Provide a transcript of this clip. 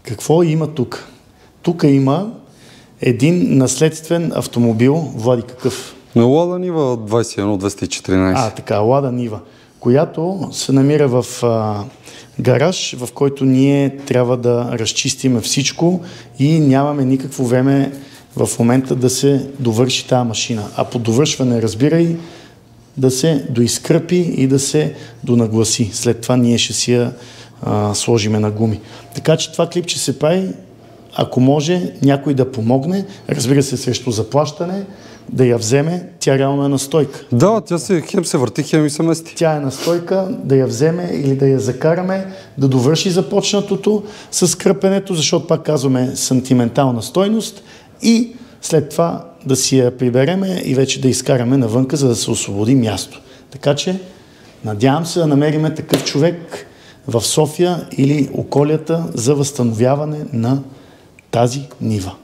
Какво има тук? Тук има един наследствен автомобил, Влади, какъв? На Лада Нива 21-214. Така, Лада Нива, която се намира в гараж, в който ние трябва да разчистиме всичко и нямаме никакво време в момента да се довърши тази машина. А по довършване, разбирай, да се доизкърпи и да се донагласи. След това ние ще си я сложиме на гуми. Така че това клипче се прави, ако може някой да помогне, разбира се срещу заплащане, да я вземе, тя реално е на стойка. Да, тя хем се върти, хем и се мести. Тя е на стойка, да я вземе или да я закараме, да довърши започнатото с кръпенето, защото пак казваме сантиментална стойност и след това да си я прибереме и вече да изкараме навънка, за да се освободи място. Така че надявам се да намериме такъв човек в София или околията за възстановяване на тази нива.